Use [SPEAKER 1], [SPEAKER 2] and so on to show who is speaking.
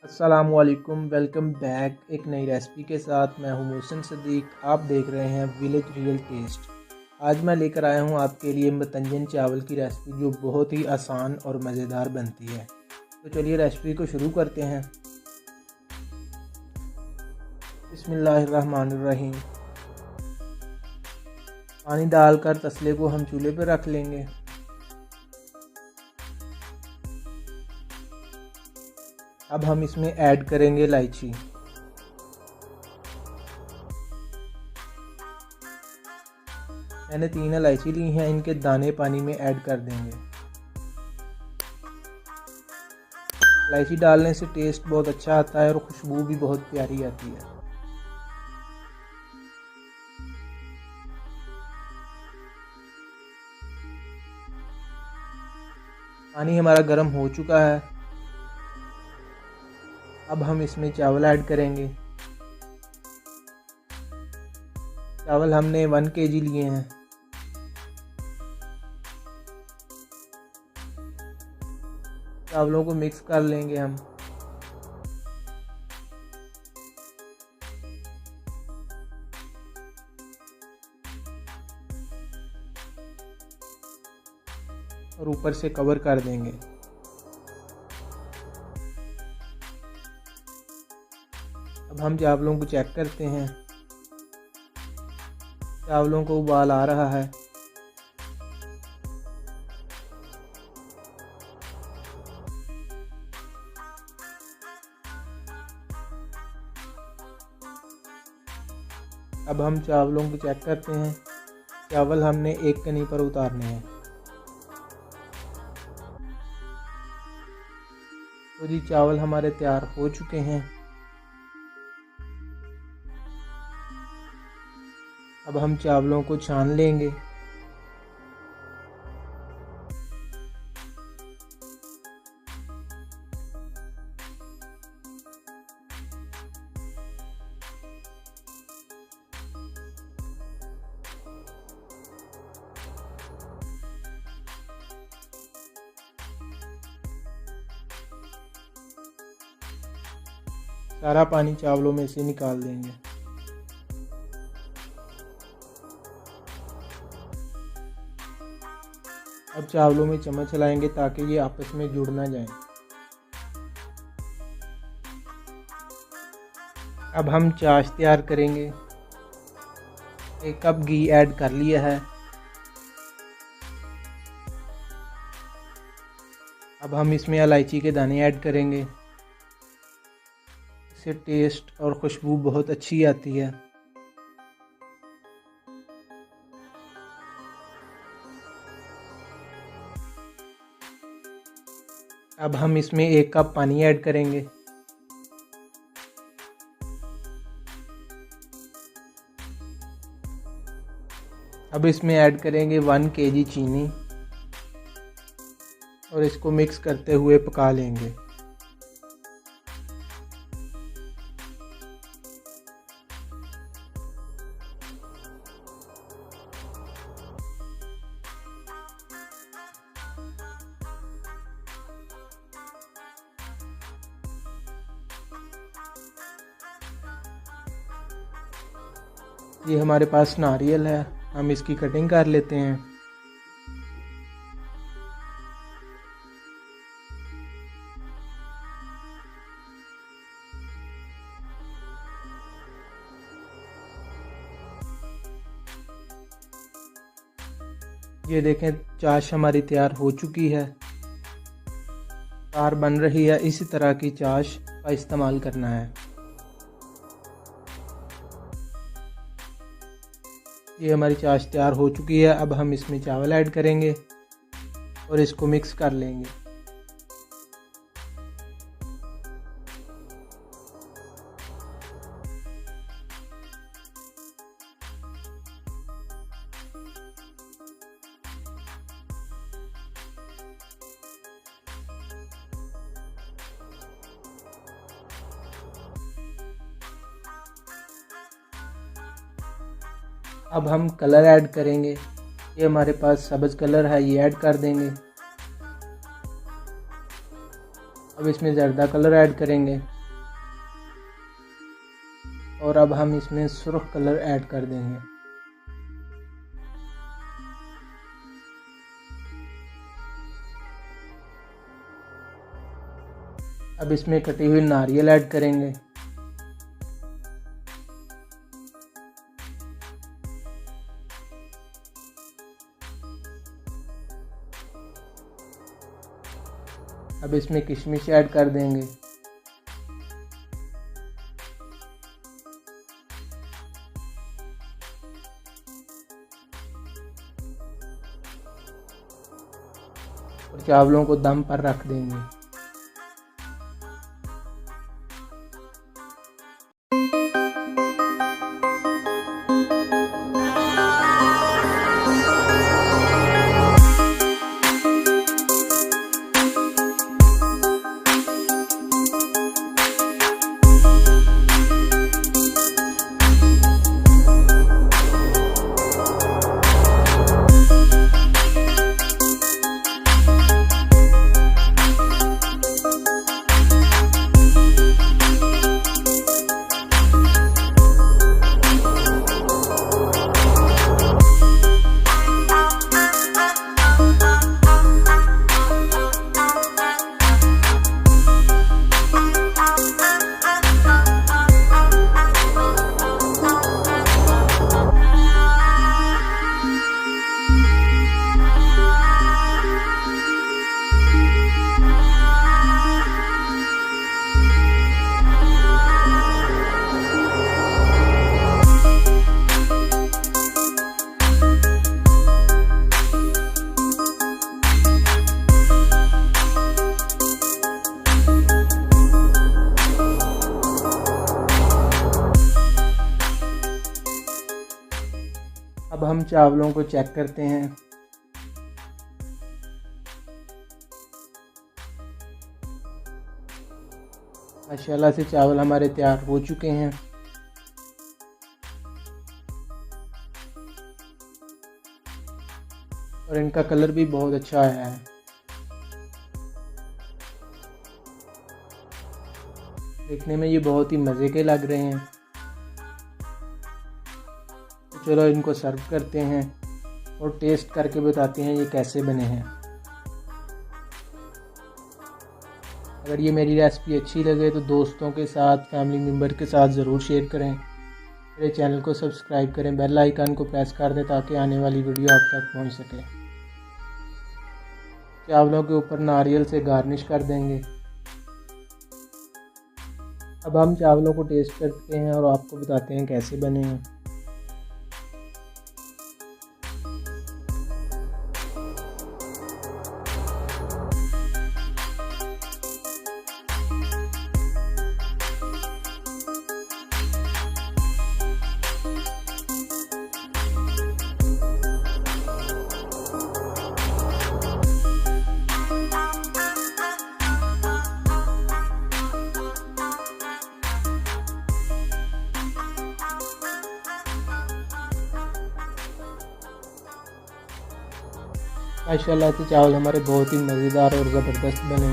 [SPEAKER 1] अस्सलामुअलैकुम, welcome back एक नई रेसिपी के साथ। मैं हूं मोहसिन सदीक। आप देख रहे हैं विलेज रियल टेस्ट। आज मैं लेकर आया हूं आपके लिए मतंजन चावल की रेसिपी जो बहुत ही आसान और मज़ेदार बनती है। तो चलिए रेसिपी को शुरू करते हैं। बिस्मिल्लाहिर्रहमानिर्रहीम। पानी डालकर तसले को हम चूल्हे पर रख लेंगे। अब हम इसमें ऐड करेंगे इलायची। मैंने 3 इलायची ली हैं, इनके दाने पानी में ऐड कर देंगे। इलायची डालने से टेस्ट बहुत अच्छा आता है और खुशबू भी बहुत प्यारी आती है। पानी हमारा गर्म हो चुका है। अब हम इसमें चावल ऐड करेंगे। चावल हमने 1 kg लिए हैं। चावलों को मिक्स कर लेंगे हम। और ऊपर से कवर कर देंगे। अब हम चावलों को चेक करते हैं। चावलों को उबाल आ रहा है। अब हम चावलों को चेक करते हैं। चावल हमने एक कनी पर उतारने हैं। तो जी चावल हमारे तैयार हो चुके हैं। अब हम चावलों को छान लेंगे। सारा पानी चावलों में से निकाल देंगे। अब चावलों में चम्मच चलाएंगे ताकि ये आपस में जुड़ ना जाएं। अब हम चाश तैयार करेंगे। 1 कप घी ऐड कर लिया है। अब हम इसमें इलायची के दाने ऐड करेंगे। इससे टेस्ट और खुशबू बहुत अच्छी आती है। अब हम इसमें 1 कप पानी ऐड करेंगे। अब इसमें ऐड करेंगे 1 kg चीनी और इसको मिक्स करते हुए पका लेंगे। ये हमारे पास नारियल है, हम इसकी कटिंग कर लेते हैं। ये देखें चाश हमारी तैयार हो चुकी है। तार बन रही है। इसी तरह की चाश का इस्तेमाल करना है। ये हमारी चाश तैयार हो चुकी है। अब हम इसमें चावल ऐड करेंगे और इसको मिक्स कर लेंगे। अब हम कलर ऐड करेंगे। ये हमारे पास सब्ज़ कलर है, ये ऐड कर देंगे। अब इसमें ज़र्दा कलर ऐड करेंगे। और अब हम इसमें सुर्ख कलर ऐड कर देंगे। अब इसमें कटी हुई नारियल ऐड करेंगे। अब इसमें किशमिश ऐड कर देंगे। और चावलों को दम पर रख देंगे। अब हम चावलों को चेक करते हैं। माशाल्लाह से चावल हमारे तैयार हो चुके हैं। और इनका कलर भी बहुत अच्छा आया है। देखने में ये बहुत ही मज़े के लग रहे हैं। तो चलो इनको सर्व करते हैं और टेस्ट करके बताते हैं ये कैसे बने हैं। अगर ये मेरी रेसिपी अच्छी लगे तो दोस्तों के साथ, फैमिली मेम्बर के साथ ज़रूर शेयर करें। मेरे चैनल को सब्सक्राइब करें, बेल आइकन को प्रेस कर दें ताकि आने वाली वीडियो आप तक पहुंच सके। चावलों के ऊपर नारियल से गार्निश कर देंगे। अब हम चावलों को टेस्ट करते हैं और आपको बताते हैं कैसे बने हैं। माशाल्लाह से चावल हमारे बहुत ही मज़ेदार और ज़बरदस्त बने हैं।